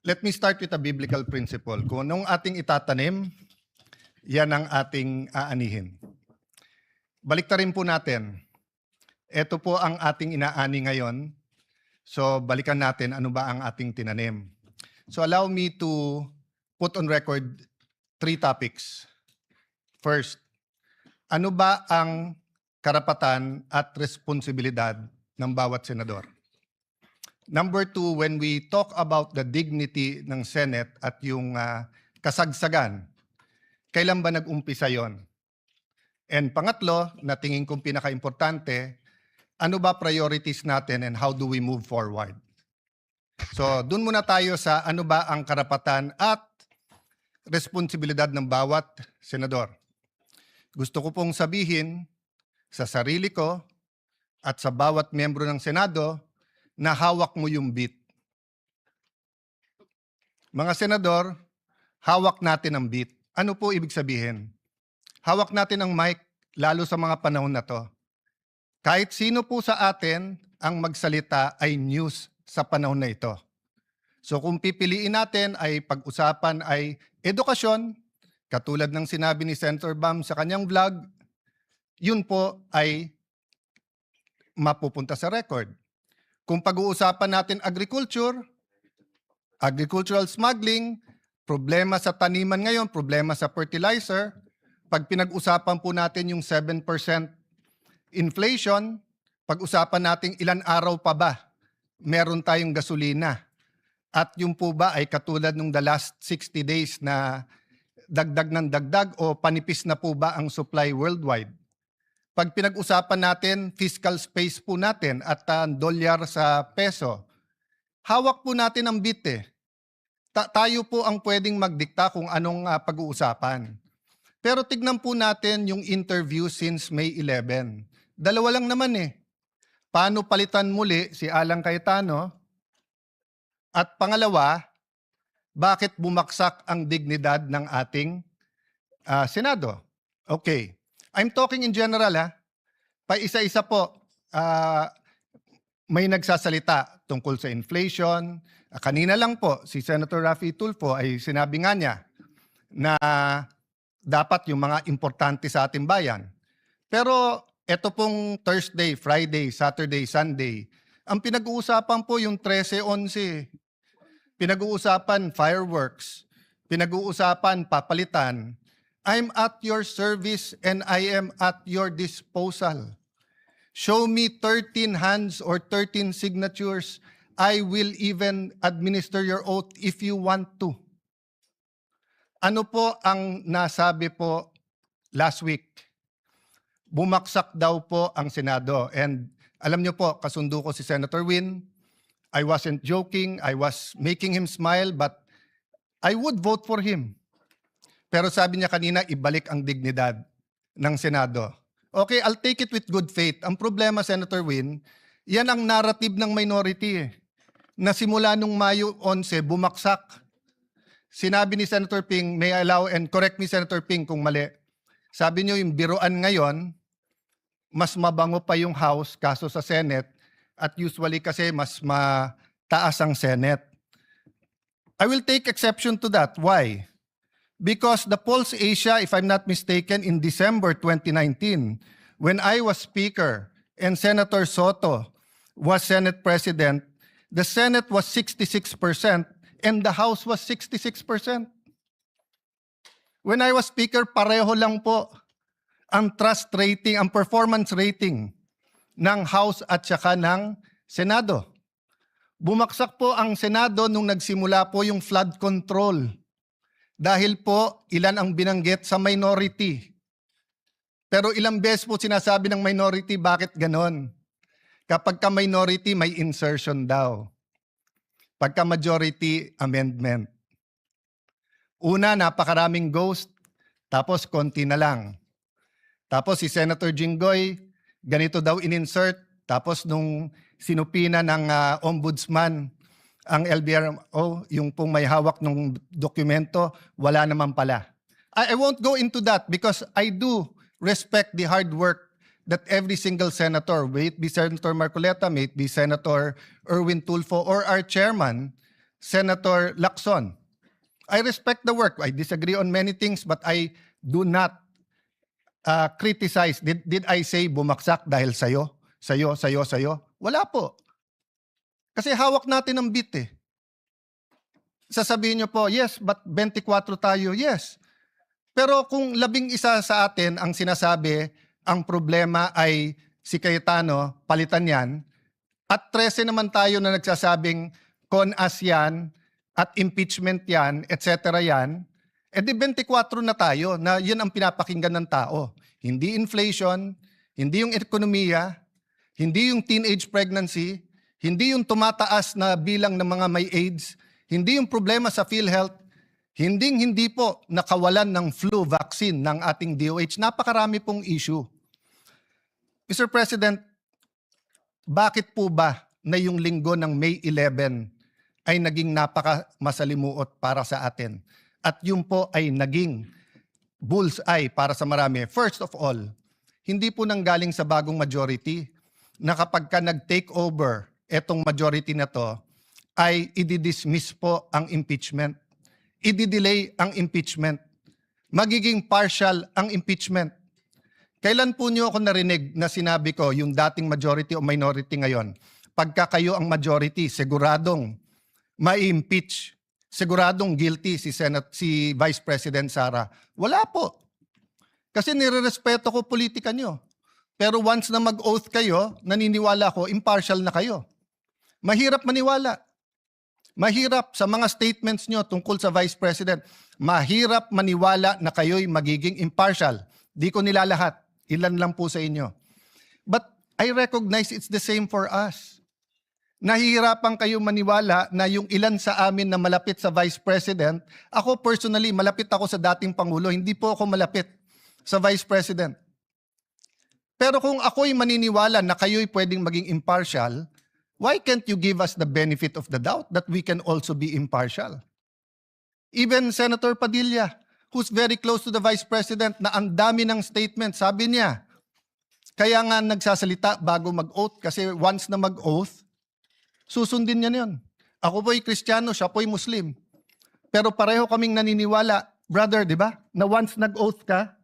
Let me start with a biblical principle. Kung anong ating itatanim, yan ang ating aanihin. Baliktarin po natin. Ito po ang ating inaani ngayon. So balikan natin ano ba ang ating tinanim. So allow me to put on record 3 topics. First, ano ba ang karapatan at responsibilidad ng bawat senador? Number 2, when we talk about the dignity ng Senate at yung kasagsagan, kailan ba nag-umpisa yon? And pangatlo, na tingin kong pinaka-importante, ano ba priorities natin and how do we move forward? So, dun muna tayo sa ano ba ang karapatan at responsibilidad ng bawat senador. Gusto ko pong sabihin sa sarili ko at sa bawat miyembro ng Senado na hawak mo yung beat. Mga senador, hawak natin ang beat. Ano po ibig sabihin? Hawak natin ang mic, lalo sa mga panahon na to. Kahit sino po sa atin ang magsalita ay news sa panahon na ito. So kung pipiliin natin ay pag-usapan ay edukasyon, katulad ng sinabi ni Senator Bam sa kanyang vlog, yun po ay mapupunta sa record. Kung pag-uusapan natin agricultural smuggling, problema sa taniman ngayon, problema sa fertilizer, pag pinag-usapan po natin yung 7% inflation, pag-usapan natin ilan araw pa ba meron tayong gasolina. At yung po ba ay katulad nung the last 60 days na dagdag ng dagdag o panipis na po ba ang supply worldwide? Pag pinag-usapan natin, fiscal space po natin at dolyar sa peso, hawak po natin ang beat eh. Tayo po ang pwedeng magdikta kung anong pag-uusapan. Pero tignan po natin yung interview since May 11. Dalawa lang naman eh. Paano palitan muli si Alan Cayetano? At pangalawa, bakit bumaksak ang dignidad ng ating Senado? Okay. I'm talking in general ha. Pa-isa-isa po, may nagsasalita tungkol sa inflation. Kanina lang po, si Senator Raffy Tulfo ay sinabi nga niya na dapat yung mga importante sa ating bayan. Pero ito pong Thursday, Friday, Saturday, Sunday, ang pinag-uusapan po yung 13-11. Pinag-uusapan fireworks, pinag-uusapan papalitan. I'm at your service and I am at your disposal. Show me 13 hands or 13 signatures. I will even administer your oath if you want to. Ano po ang nasabi po last week? Bumaksak daw po ang Senado. And alam niyo po, kasundo ko si Senator Win. I wasn't joking. I was making him smile, but I would vote for him. Pero sabi niya kanina, ibalik ang dignidad ng Senado. Okay, I'll take it with good faith. Ang problema, Senator Win, yan ang narrative ng minority na simula nung Mayo 11, bumaksak. Sinabi ni Senator Ping, may I allow, and correct me Senator Ping kung mali, sabi niyo yung biruan ngayon, mas mabango pa yung House kaso sa Senate at usually kasi mas mataas ang Senate. I will take exception to that. Why? Because the Pulse Asia, if I'm not mistaken, in December 2019, when I was Speaker and Senator Soto was Senate President, the Senate was 66% and the House was 66%. When I was Speaker, pareho lang po ang trust rating, ang performance rating ng House at saka ng Senado. Bumaksak po ang Senado nung nagsimula po yung flood control. Dahil po, ilan ang binanggit sa minority. Pero ilang beses po sinasabi ng minority, bakit ganon? Kapag ka minority, may insertion daw. Pagka majority, amendment. Una, napakaraming ghost, tapos konti na lang. Tapos si Senator Jinggoy, ganito daw in-insert, tapos nung sinupina ng ombudsman, ang LBRO, yung pong may hawak ng dokumento, wala naman pala. I won't go into that because I do respect the hard work that every single senator, may it be Senator Marcoleta, may it be Senator Erwin Tulfo, or our chairman, Senator Lacson. I respect the work. I disagree on many things, but I do not criticize. Did I say bumaksak dahil sa'yo? Sa'yo? Wala po. Kasi hawak natin ang beat eh. Sasabihin nyo po, yes, but 24 tayo, yes. Pero kung 11 sa atin ang sinasabi, ang problema ay si Cayetano, palitan yan, at 13 naman tayo na nagsasabing con-as yan, at impeachment yan, etc. yan, edi 24 na tayo na yan ang pinapakinggan ng tao. Hindi inflation, hindi yung ekonomiya, hindi yung teenage pregnancy, hindi yung tumataas na bilang ng mga may AIDS, hindi yung problema sa PhilHealth, hindi po nakawalan ng flu vaccine ng ating DOH. Napakarami pong issue. Mr. President, bakit po ba na yung linggo ng May 11 ay naging napaka-masalimuot para sa atin? At yun po ay naging bullseye para sa marami. First of all, hindi po nanggaling sa bagong majority na kapag ka nag-take over etong majority na to, ay i-dismiss po ang impeachment. I-delay ang impeachment. Magiging partial ang impeachment. Kailan po niyo ako narinig na sinabi ko yung dating majority o minority ngayon? Pagka kayo ang majority, siguradong ma-impeach, siguradong guilty si Vice President Sara. Wala po. Kasi nirerespeto ko politika nyo. Pero once na mag-oath kayo, naniniwala ko, impartial na kayo. Mahirap maniwala. Mahirap sa mga statements nyo tungkol sa Vice President. Mahirap maniwala na kayo'y magiging impartial. Di ko nilalahat. Ilan lang po sa inyo. But I recognize it's the same for us. Nahihirapan kayo maniwala na yung ilan sa amin na malapit sa Vice President, ako personally, malapit ako sa dating Pangulo, hindi po ako malapit sa Vice President. Pero kung ako'y maniniwala na kayo'y pwedeng maging impartial, why can't you give us the benefit of the doubt that we can also be impartial? Even Senator Padilla, who's very close to the Vice President, na ang dami ng statement, sabi niya, kaya nga nagsasalita bago mag-oath kasi once na mag-oath, susundin niya yun. Ako po'y Kristiyano, siya po'y Muslim. Pero pareho kaming naniniwala, brother, di ba? Na once nag-oath ka,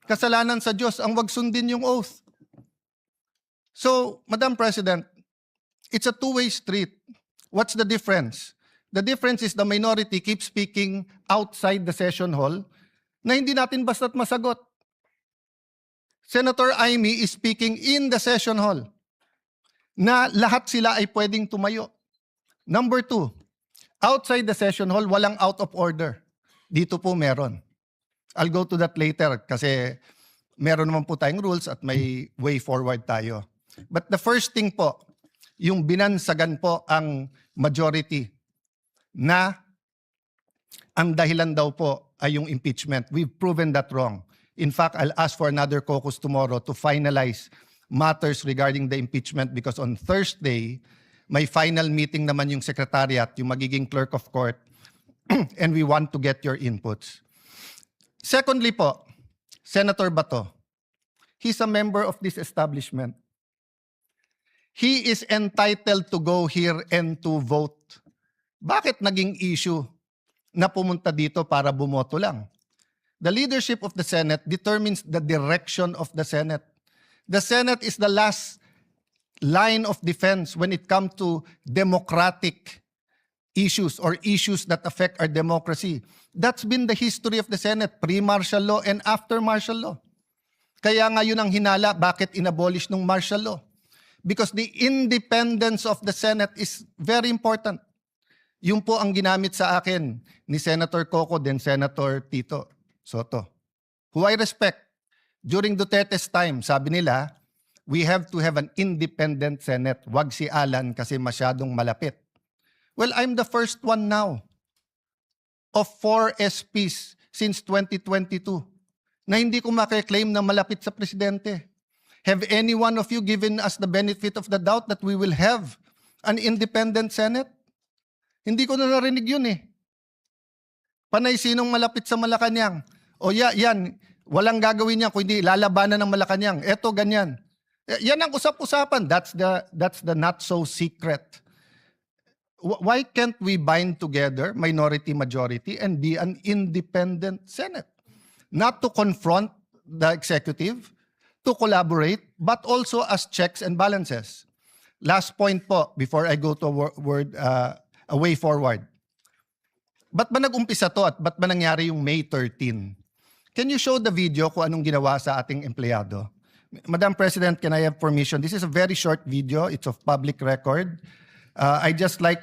kasalanan sa Diyos ang wag sundin yung oath. So, Madam President, it's a two-way street. What's the difference? The difference is the minority keeps speaking outside the session hall na hindi natin basta't masagot. Senator Amy is speaking in the session hall na lahat sila ay pwedeng tumayo. Number 2, outside the session hall, walang out of order. Dito po meron. I'll go to that later kasi meron naman po tayong rules at may way forward tayo. But the first thing po, yung binansagan po ang majority na ang dahilan daw po ay yung impeachment. We've proven that wrong. In fact, I'll ask for another caucus tomorrow to finalize matters regarding the impeachment because on Thursday, may final meeting naman yung secretariat, yung magiging clerk of court, and we want to get your inputs. Secondly po, Senator Bato, he's a member of this establishment. He is entitled to go here and to vote. Bakit naging issue na pumunta dito para bumoto lang? The leadership of the Senate determines the direction of the Senate. The Senate is the last line of defense when it comes to democratic issues or issues that affect our democracy. That's been the history of the Senate, pre-martial law and after martial law. Kaya nga yun ang hinala, bakit inabolish ng martial law? Because the independence of the Senate is very important. Yun po ang ginamit sa akin ni Senator Coco then Senator Tito Soto, who I respect. During Duterte's time, sabi nila, we have to have an independent Senate. Wag si Alan kasi masyadong malapit. Well, I'm the first one now of 4 SPs since 2022 na hindi ko makiklaim na malapit sa presidente. Have any one of you given us the benefit of the doubt that we will have an independent Senate? Hindi ko na narinig yun eh. Panay sinong malapit sa Malacanang? O yan, walang gagawin niya kundi lalabanan ng Malacanang. Eto, ganyan. Yan ang usap-usapan. That's the not so secret Why can't we bind together minority majority and be an independent Senate? Not to confront the executive, to collaborate, but also as checks and balances. Last point po, before I go to a way forward. Ba't ba nag-umpisa to at ba't ba nangyari yung May 13? Can you show the video kung anong ginawa sa ating empleyado? Madam President, can I have permission? This is a very short video. It's of public record. I just like,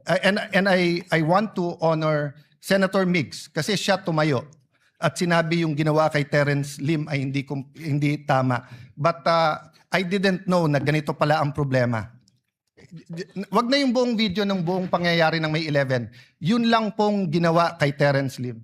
and I want to honor Senator Migs kasi siya tumayo at sinabi yung ginawa kay Terence Lim ay hindi tama. But I didn't know na ganito pala ang problema. Wag na yung buong video ng buong pangyayari ng May 11. Yun lang pong ginawa kay Terence Lim.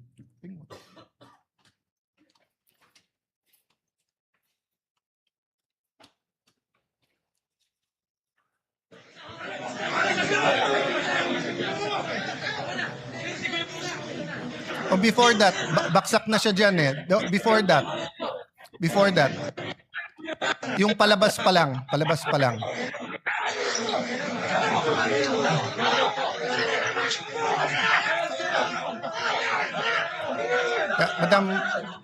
Oh, before that, baksak na siya dyan eh. Before that, yung palabas pa lang.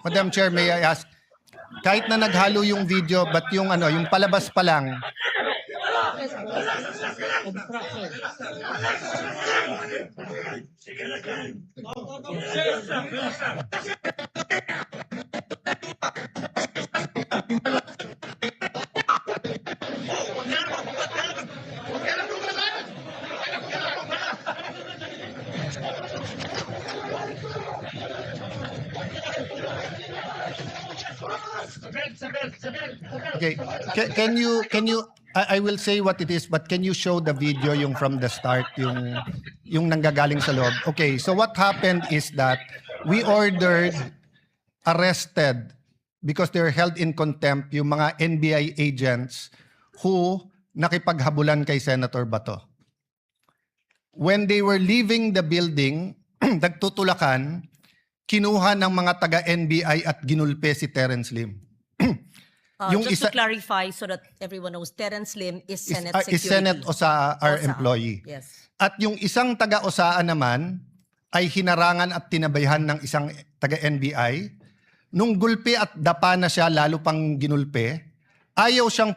Madam Chair, may I ask, kahit na naghalo yung video, but yung palabas pa lang. Okay, can you I will say what it is, but can you show the video yung from the start, yung nanggagaling sa loob? Okay, so what happened is that we ordered, arrested, because they're held in contempt, yung mga NBI agents who nakipaghabulan kay Senator Bato. When they were leaving the building, nagtutulakan, kinuha ng mga taga-NBI at ginulpe si Terence Lim. Just to clarify so that everyone knows, Terence Lim is Senate Security. Is Senate OSA, our OSA. employee. Yes. At yung isang taga-OSA naman ay hinarangan at tinabayhan ng isang taga-NBI. Nung gulpe at dapa na siya, lalo pang ginulpe, ayaw siyang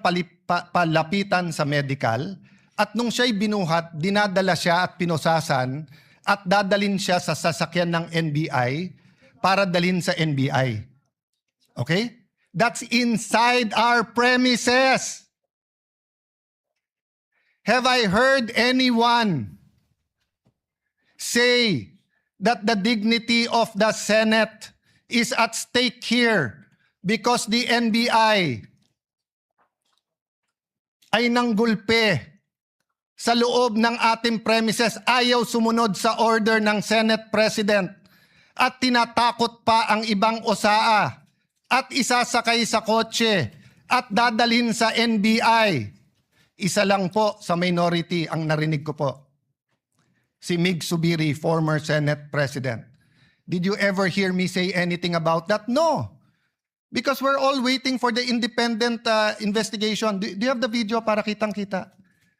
palapitan sa medical. At nung siya'y binuhat, dinadala siya at pinosasan at dadalin siya sa sasakyan ng NBI para dalhin sa NBI. Okay? That's inside our premises. Have I heard anyone say that the dignity of the Senate is at stake here because the NBI ay nanggulpe sa loob ng ating premises, ayaw sumunod sa order ng Senate President at tinatakot pa ang ibang OSA at isasakay sa kotse at dadalhin sa NBI. Isa lang po sa minority ang narinig ko po. Si Mig Subiri, former Senate President. Did you ever hear me say anything about that? No. Because we're all waiting for the independent investigation. Do you have the video para kitang-kita?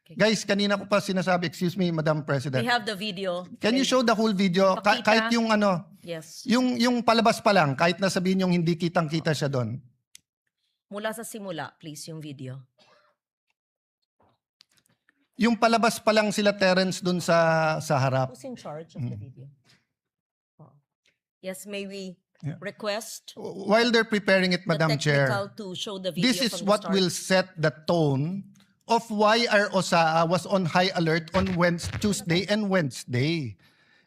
Okay. Guys, kanina ko pa sinasabi, excuse me, Madam President. We have the video. Can you show the whole video? Kahit yung Yes. Yung palabas pa lang, kahit na sabihin yung hindi kitang-kita siya doon. Mula sa simula, please, yung video. Yung palabas pa lang sila Terence doon sa harap. Who's in charge of the video? Oh. Yes, may we request While they're preparing it, Madam the Chair, technical to show the video this is from the what start. will set the tone of why our OSA was on high alert on Tuesday and Wednesday.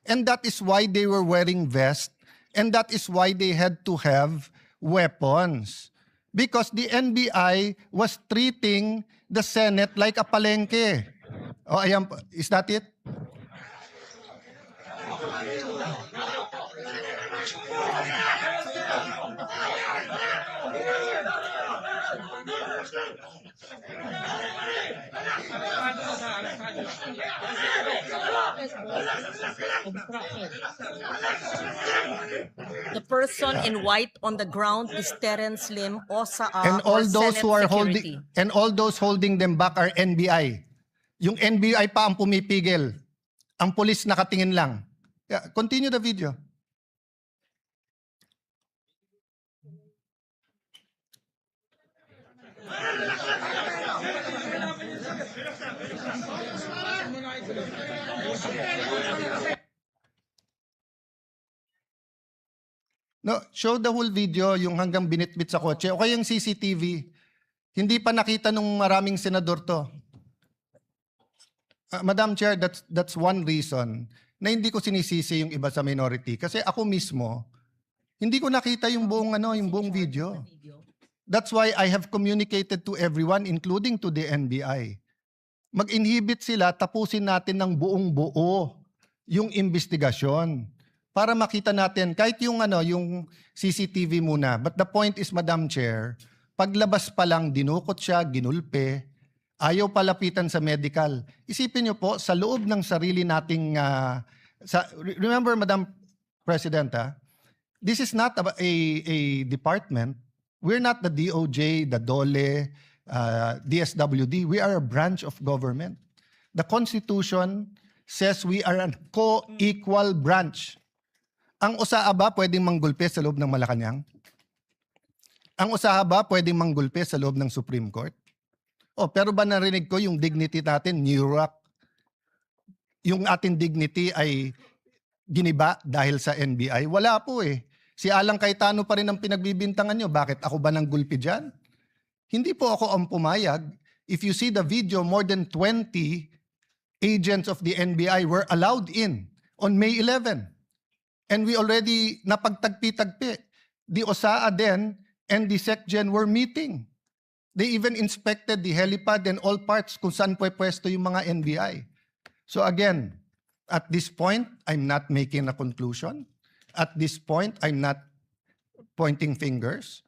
And that is why they were wearing vests, and that is why they had to have weapons. Because the NBI was treating the Senate like a palengke. Oh, ayan, is that it? The person in white on the ground is Terence Lim, OSA, And all or those Senate who are Security. holding them back are NBI. Yung NBI pa ang pumipigil. Ang pulis nakatingin lang. Yeah, continue the video. No, show the whole video, yung hanggang binitbit sa kotse. O kaya yung CCTV. Hindi pa nakita nung maraming senador to. Madam Chair, that's one reason na hindi ko sinisisi yung iba sa minority. Kasi ako mismo, hindi ko nakita yung buong, yung buong video. That's why I have communicated to everyone, including to the NBI. Mag-inhibit sila, tapusin natin ng buong buo yung investigasyon para makita natin kahit yung yung CCTV muna. But the point is, Madam Chair, paglabas pa lang dinukot siya, ginulpe, ayaw palapitan sa medical. Isipin niyo po sa loob ng sarili nating remember, Madam President, this is not a department. We're not the DOJ, the DOLE, DSWD. We are a branch of government. The Constitution says we are a co-equal branch. Ang usaha ba pwedeng manggulpe sa loob ng Malacanang? Ang usaha ba pwedeng manggulpe sa loob ng Supreme Court? Pero ba narinig ko yung dignity natin, New York? Yung ating dignity ay giniba dahil sa NBI? Wala po eh. Si Alang Cayetano pa rin ang pinagbibintangan nyo. Bakit ako ba ng gulpi dyan? Hindi po ako ang pumayag. If you see the video, more than 20 agents of the NBI were allowed in on May 11. And we already napagtagpi-tagpi. The OSAA then and the SecGen were meeting. They even inspected the helipad and all parts kung saan pwesto yung mga NBI. So again, at this point, I'm not making a conclusion. At this point, I'm not pointing fingers.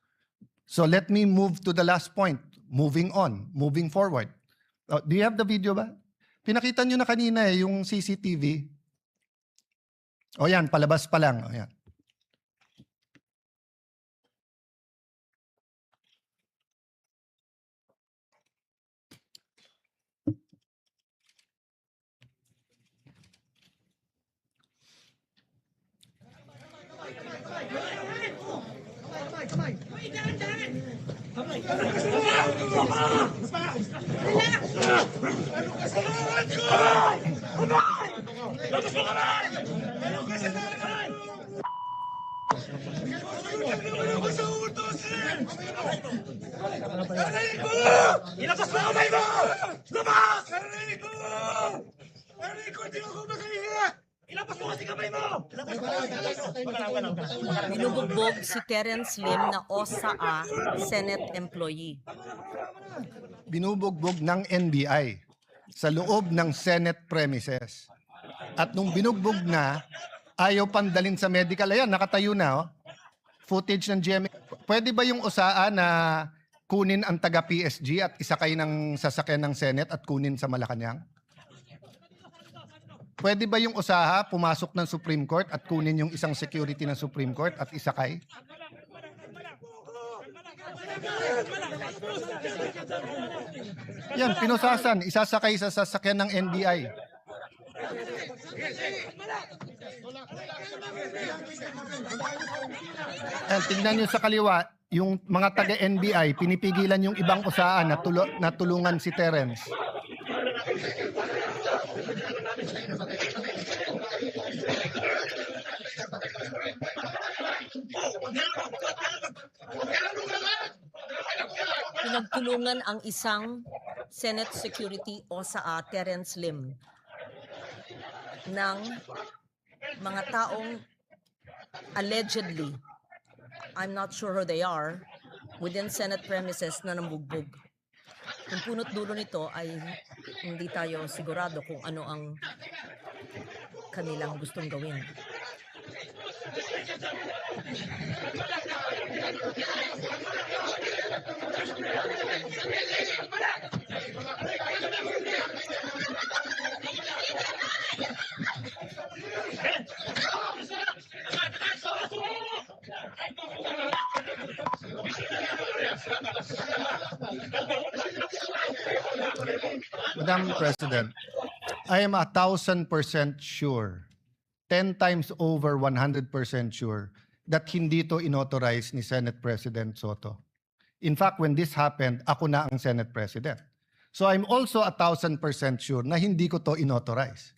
So let me move to the last point. Moving on, moving forward. Do you have the video ba? Pinakita nyo na kanina yung CCTV. O yan, palabas pa lang. O yan. Ilabas mo kamay mo! Lumabas! Narinig ko! Narinig ko, hindi ako makahinga! Ilabas mo kasi kamay mo! Binubugbog si Terence Lim na OSAA Senate employee. Binubugbog ng NBI sa loob ng Senate premises. At nung binugbog na, ayaw pandalin sa medical. Ayan, nakatayo na. Footage ng GMA. Pwede ba yung OSAA na kunin ang taga-PSG at isakay ng sasakyan ng Senate at kunin sa Malacanang? Pwede ba yung OSAA pumasok ng Supreme Court at kunin yung isang security ng Supreme Court at isakay? Yan, pinusasan, isasakay sa sasakyan ng NBI. Tingnan nyo sa kaliwa, yung mga taga-NBI, pinipigilan yung ibang OSAA na tulungan si Terence. Pinagtulungan ang isang Senate Security OSAA Terence Lim ng mga taong allegedly, I'm not sure who they are, within Senate premises na nambugbog. Kung punot dulo nito ay hindi tayo sigurado kung ano ang kanilang gustong gawin. Madam President, I am 1,000% sure, 10 times over 100% sure, that hindi to inauthorize ni Senate President Soto. In fact, when this happened, ako na ang Senate President. So I'm also 1,000% sure na hindi ko to inauthorize.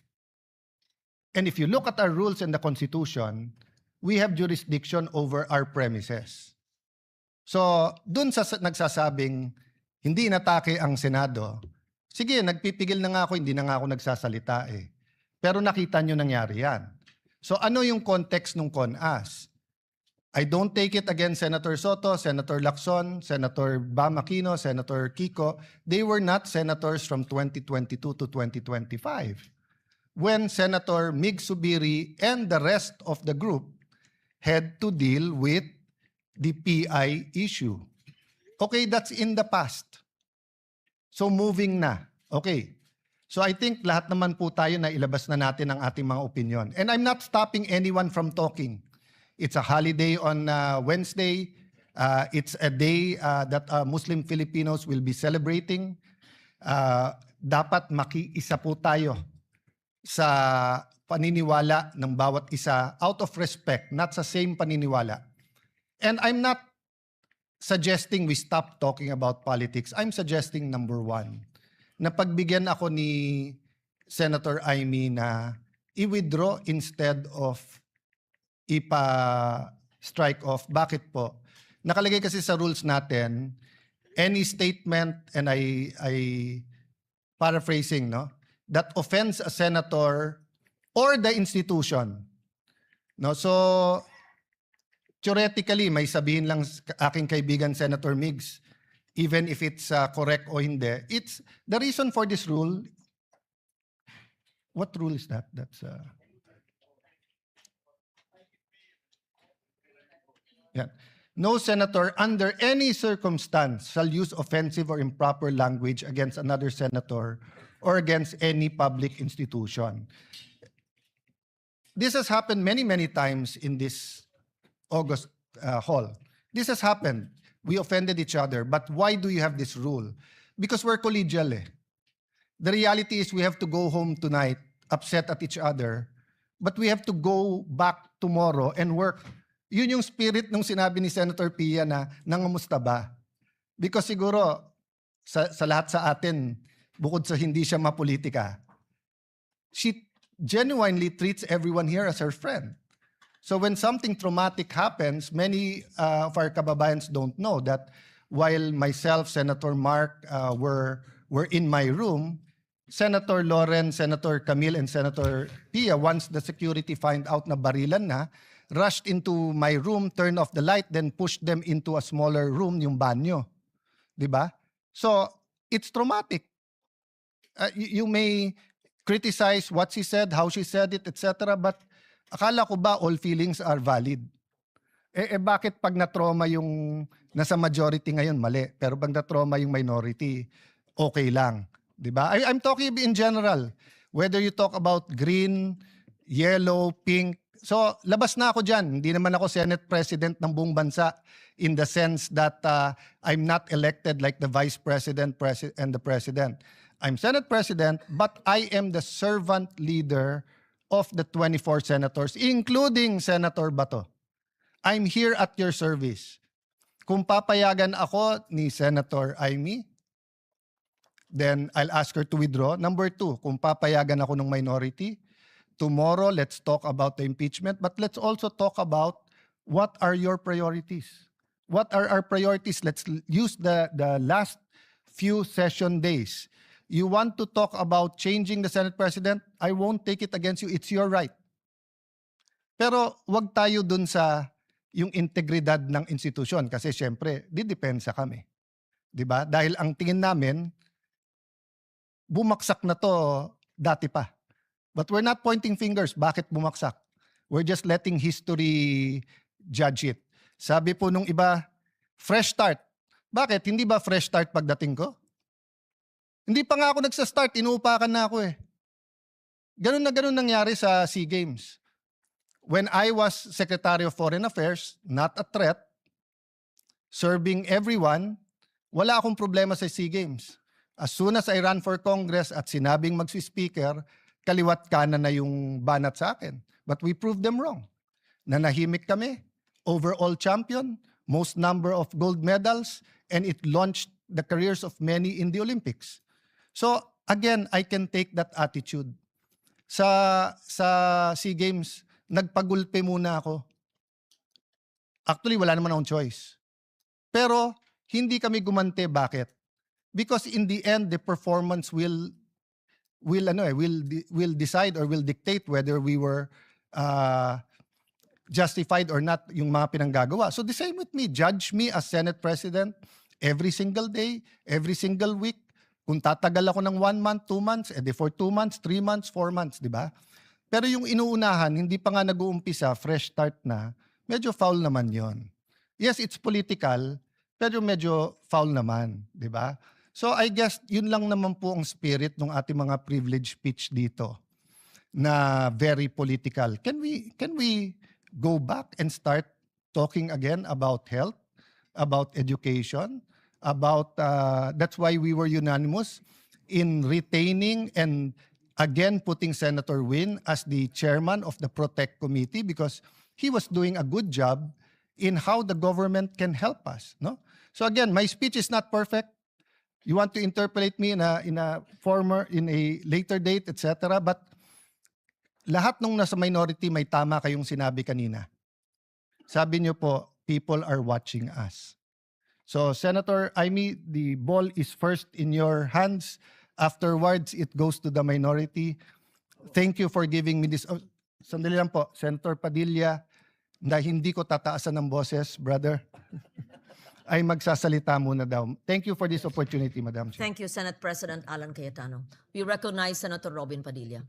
And if you look at our rules and the Constitution, we have jurisdiction over our premises. So, dun sa nagsasabing hindi inatake ang Senado, sige, nagpipigil na nga ako, hindi na nga ako nagsasalita eh. Pero nakita nyo nangyari yan. So, ano yung context ng CONAS? I don't take it against Senator Soto, Senator Lacson, Senator Bam Aquino, Senator Kiko. They were not senators from 2022 to 2025. When Senator Mig Subiri and the rest of the group had to deal with the PI issue. Okay, that's in the past. So moving na. Okay. So I think lahat naman po tayo na ilabas na natin ang ating mga opinion. And I'm not stopping anyone from talking. It's a holiday on Wednesday. It's a day that Muslim Filipinos will be celebrating. Dapat makiisa po tayo sa paniniwala ng bawat isa out of respect, not sa same paniniwala. And I'm not suggesting we stop talking about politics. I'm suggesting number one, na pagbigyan ako ni Senator Amy na i-withdraw instead of ipa-strike off. Bakit po? Nakalagay kasi sa rules natin, any statement, and I paraphrasing, no, that offends a senator or the institution. No, so theoretically, may sabihin lang aking kaibigan Senator Migs, even if it's correct o hindi. It's the reason for this rule. What rule is that? That's yeah. No senator under any circumstance shall use offensive or improper language against another senator or against any public institution. This has happened many, many times in this August hall. This has happened. We offended each other. But why do you have this rule? Because we're collegial. The reality is we have to go home tonight upset at each other, but we have to go back tomorrow and work. Yun yung spirit nung sinabi ni Senator Pia na nangamusta ba? Because siguro sa lahat sa atin, bukod sa hindi siya mapolitika, she genuinely treats everyone here as her friend. So when something traumatic happens, many of our kababayans don't know that while myself, Senator Mark were in my room, Senator Loren, Senator Camille, and Senator Pia, once the security find out na barilan na, rushed into my room, turned off the light, then pushed them into a smaller room, yung banyo. Diba? So, it's traumatic. You may criticize what she said, how she said it, etc. But akala ko ba all feelings are valid? Bakit pag na-trauma yung nasa majority ngayon, mali. Pero pag na-trauma yung minority, okay lang. Diba? I'm talking in general. Whether you talk about green, yellow, pink. So, labas na ako dyan. Hindi naman ako Senate President ng buong bansa in the sense that I'm not elected like the Vice President and the President. I'm Senate President, but I am the servant leader of the 24 senators, including Senator Bato. I'm here at your service. Kung papayagan ako ni Senator Amy, then I'll ask her to withdraw. Number two, kung papayagan ako ng minority, tomorrow let's talk about the impeachment, but let's also talk about what are your priorities. What are our priorities? Let's use the last few session days. You want to talk about changing the Senate President? I won't take it against you. It's your right. Pero wag tayo dun sa yung integridad ng institusyon kasi syempre, didepensa kami. 'Di ba? Dahil ang tingin namin, bumaksak na to dati pa. But we're not pointing fingers. Bakit bumaksak? We're just letting history judge it. Sabi po nung iba, fresh start. Bakit? Hindi ba fresh start pagdating ko? Hindi pa nga ako nagsa-start, inuupakan na ako eh. Ganun na ganun nangyari sa SEA Games. When I was Secretary of Foreign Affairs, not a threat, serving everyone, wala akong problema sa SEA Games. As soon as I ran for Congress at sinabing magsi-speaker, kaliwat kanan na yung banat sa akin. But we proved them wrong. Nanahimik kami, overall champion, most number of gold medals, and it launched the careers of many in the Olympics. So again, I can take that attitude. Sa SEA Games, nagpagulpe muna ako. Actually, wala naman akong choice. Pero hindi kami gumante. Bakit? Because in the end, the performance will decide or will dictate whether we were justified or not yung mga pinanggagawa. So the same with me. Judge me as Senate President every single day, every single week. Kung tatagal ako ng 1 month, 2 months, edi for 2 months, 3 months, 4 months, di ba? Pero yung inuunahan, hindi pa nga nag-uumpisa, fresh start na, medyo foul naman yon. Yes, it's political, pero medyo foul naman, di ba? So I guess yun lang naman po ang spirit ng ating mga privilege speech dito na very political. Can we go back and start talking again about health, about education, about that's why we were unanimous in retaining and again putting Senator Win as the chairman of the Protect Committee because he was doing a good job in how the government can help us, no? So again, my speech is not perfect. You want to interpolate me in a later date, etc. But lahat nung nasa minority may tama kayong sinabi kanina. Sabi niyo po, people are watching us. So Senator Amy, the ball is first in your hands. Afterwards, it goes to the minority. Thank you for giving me this. Oh, sandali lang po, Senator Padilla, na hindi ko tataasan ng boses, brother. Ay magsasalita muna daw. Thank you for this opportunity, Madam Chair. Thank you, Senate President Alan Cayetano. We recognize Senator Robin Padilla.